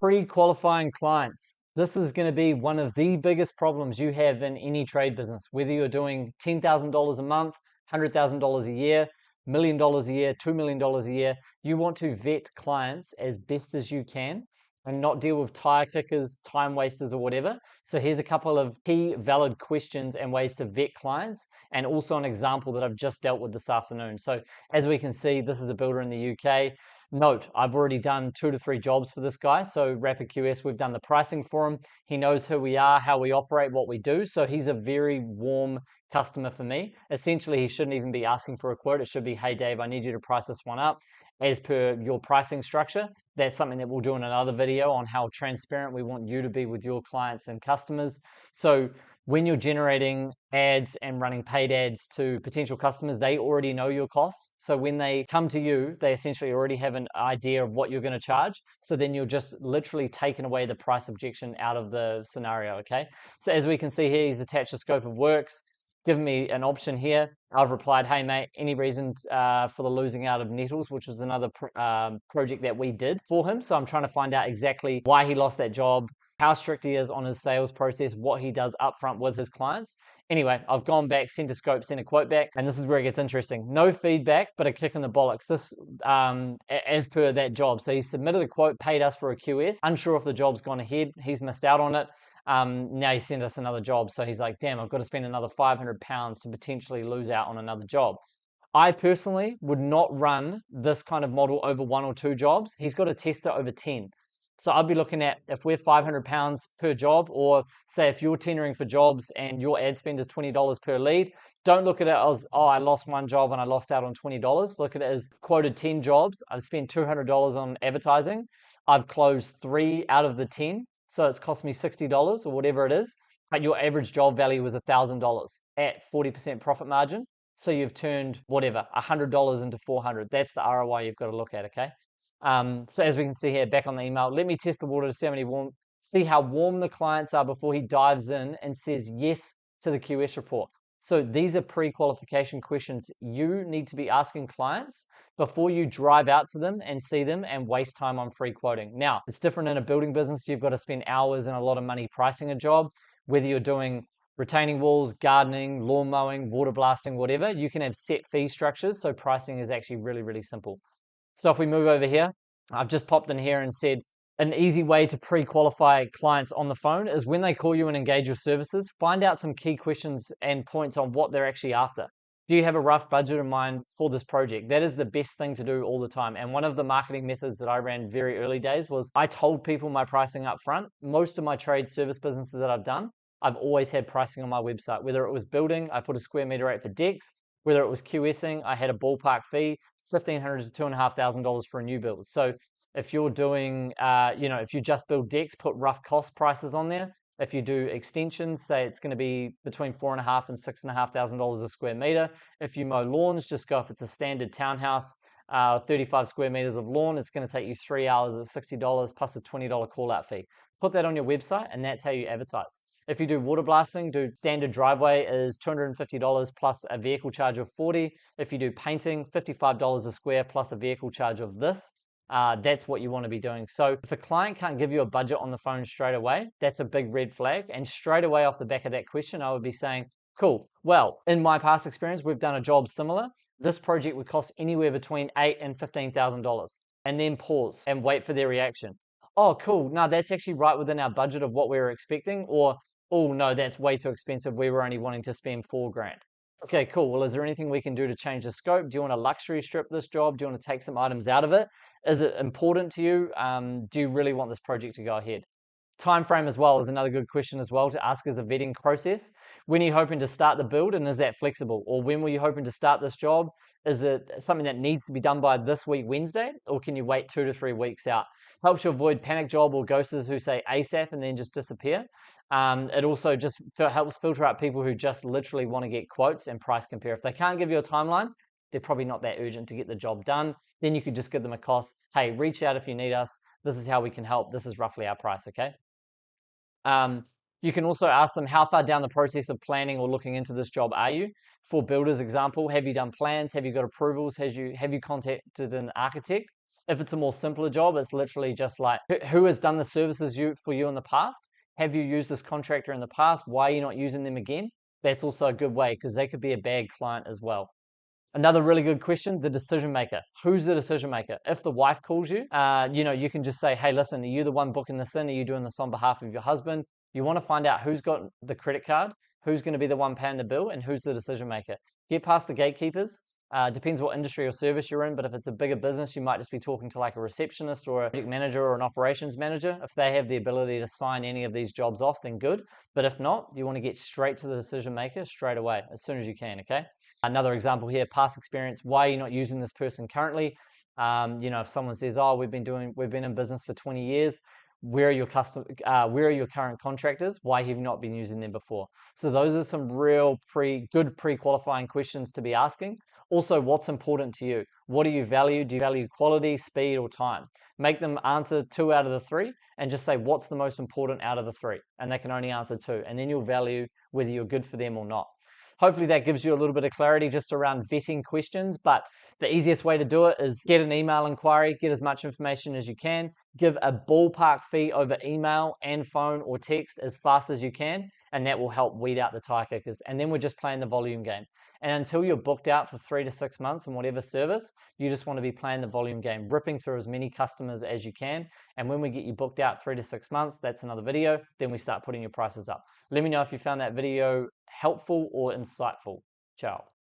Pre-qualifying clients. This is going to be one of the biggest problems you have in any trade business, whether you're doing $10,000 a month, $100,000 a year, $1 million a year, $2 million a year. You want to vet clients as best as you can and not deal with tire kickers, time wasters, or whatever. So here's a couple of key valid questions and ways to vet clients, and also an example that I've just dealt with this afternoon. So as we can see, this is a builder in the UK. Note, I've already done 2 to 3 jobs for this guy. So Rapid QS, we've done the pricing for him. He knows who we are, how we operate, what we do. So he's a very warm customer for me. Essentially, he shouldn't even be asking for a quote. It should be, hey, Dave, I need you to price this one up as per your pricing structure. That's something that we'll do in another video on how transparent we want you to be with your clients and customers. So when you're generating ads and running paid ads to potential customers, they already know your costs. So when they come to you, they essentially already have an idea of what you're going to charge. So then you're just literally taking away the price objection out of the scenario, okay? So as we can see here, he's attached a scope of works, given me an option here. I've replied, hey mate, any reason for the losing out of Nettles, which was another project that we did for him. So I'm trying to find out exactly why he lost that job, how strict he is on his sales process, what he does upfront with his clients. Anyway, I've gone back, sent a scope, sent a quote back, and this is where it gets interesting. No feedback, but a kick in the bollocks. This, as per that job. So he submitted a quote, paid us for a QS, unsure if the job's gone ahead, he's missed out on it. Now he sent us another job. So he's like, damn, I've got to spend another £500 to potentially lose out on another job. I personally would not run this kind of model over 1 or 2 jobs. He's got to test it over 10. So I'd be looking at, if we're £500 per job, or say if you're tendering for jobs and your ad spend is $20 per lead, don't look at it as, oh, I lost 1 job and I lost out on $20. Look at it as quoted 10 jobs. I've spent $200 on advertising. I've closed 3 out of the 10. So it's cost me $60 or whatever it is. But your average job value was $1,000 at 40% profit margin. So you've turned whatever, $100 into 400. That's the ROI you've got to look at, okay? So as we can see here, back on the email, let me test the water to 70 warm, see how warm the clients are before he dives in and says yes to the QS report. So these are pre-qualification questions you need to be asking clients before you drive out to them and see them and waste time on free quoting. Now, it's different in a building business. You've got to spend hours and a lot of money pricing a job, whether you're doing retaining walls, gardening, lawn mowing, water blasting, whatever. You can have set fee structures. So pricing is actually really, really simple. So if we move over here, I've just popped in here and said an easy way to pre-qualify clients on the phone is when they call you and engage your services, find out some key questions and points on what they're actually after. Do you have a rough budget in mind for this project? That is the best thing to do all the time. And one of the marketing methods that I ran very early days was I told people my pricing up front. Most of my trade service businesses that I've done, I've always had pricing on my website. Whether it was building, I put a square meter rate for decks. Whether it was QSing, I had a ballpark fee. $1,500 to $2,500 for a new build. So if you're doing, if you just build decks, put rough cost prices on there. If you do extensions, say it's going to be between $4,500 and $6,500 a square meter. If you mow lawns, just go if it's a standard townhouse, 35 square meters of lawn, it's going to take you 3 hours at $60 plus a $20 call out fee. Put that on your website and that's how you advertise. If you do water blasting, do standard driveway is $250 plus a vehicle charge of $40. If you do painting, $55 a square plus a vehicle charge of this. That's what you want to be doing. So if a client can't give you a budget on the phone straight away, that's a big red flag. And straight away off the back of that question, I would be saying, cool, well, in my past experience, we've done a job similar. This project would cost anywhere between $8,000 and $15,000. And then pause and wait for their reaction. Oh, cool. No, that's actually right within our budget of what we were expecting. Or, oh no, that's way too expensive. We were only wanting to spend $4,000. Okay, cool. Well, is there anything we can do to change the scope? Do you want to luxury strip this job? Do you want to take some items out of it? Is it important to you? Do you really want this project to go ahead? Time frame as well is another good question as well to ask as a vetting process. When are you hoping to start the build and is that flexible? Or when were you hoping to start this job? Is it something that needs to be done by this week, Wednesday? Or can you wait 2 to 3 weeks out? Helps you avoid panic job or ghosters who say ASAP and then just disappear. It also just helps filter out people who just literally want to get quotes and price compare. If they can't give you a timeline, they're probably not that urgent to get the job done. Then you could just give them a cost. Hey, reach out if you need us. This is how we can help. This is roughly our price, okay? You can also ask them how far down the process of planning or looking into this job are you? For builders example, have you done plans? Have you got approvals? Have you contacted an architect? If it's a more simpler job, it's literally just like, who has done the services for you in the past? Have you used this contractor in the past? Why are you not using them again? That's also a good way, because they could be a bad client as well. Another really good question, the decision maker. Who's the decision maker? If the wife calls you, you can just say, hey, listen, are you the one booking this in? Are you doing this on behalf of your husband? You want to find out who's got the credit card, who's going to be the one paying the bill, and who's the decision maker. Get past the gatekeepers. Depends what industry or service you're in, but if it's a bigger business, you might just be talking to like a receptionist or a project manager or an operations manager. If they have the ability to sign any of these jobs off, then good. But if not, you want to get straight to the decision maker straight away, as soon as you can, okay? Another example here, past experience. Why are you not using this person currently? If someone says, "Oh, we've been in business for 20 years. Where are your where are your current contractors? Why have you not been using them before?" So those are some real good pre-qualifying questions to be asking. Also, what's important to you? What do you value? Do you value quality, speed, or time? Make them answer 2 out of the 3, and just say what's the most important out of the 3, and they can only answer 2, and then you'll value whether you're good for them or not. Hopefully that gives you a little bit of clarity just around vetting questions, but the easiest way to do it is get an email inquiry, get as much information as you can, give a ballpark fee over email and phone or text as fast as you can, and that will help weed out the tire kickers. And then we're just playing the volume game. And until you're booked out for 3 to 6 months in whatever service, you just want to be playing the volume game, ripping through as many customers as you can. And when we get you booked out 3 to 6 months, that's another video, then we start putting your prices up. Let me know if you found that video helpful or insightful. Ciao.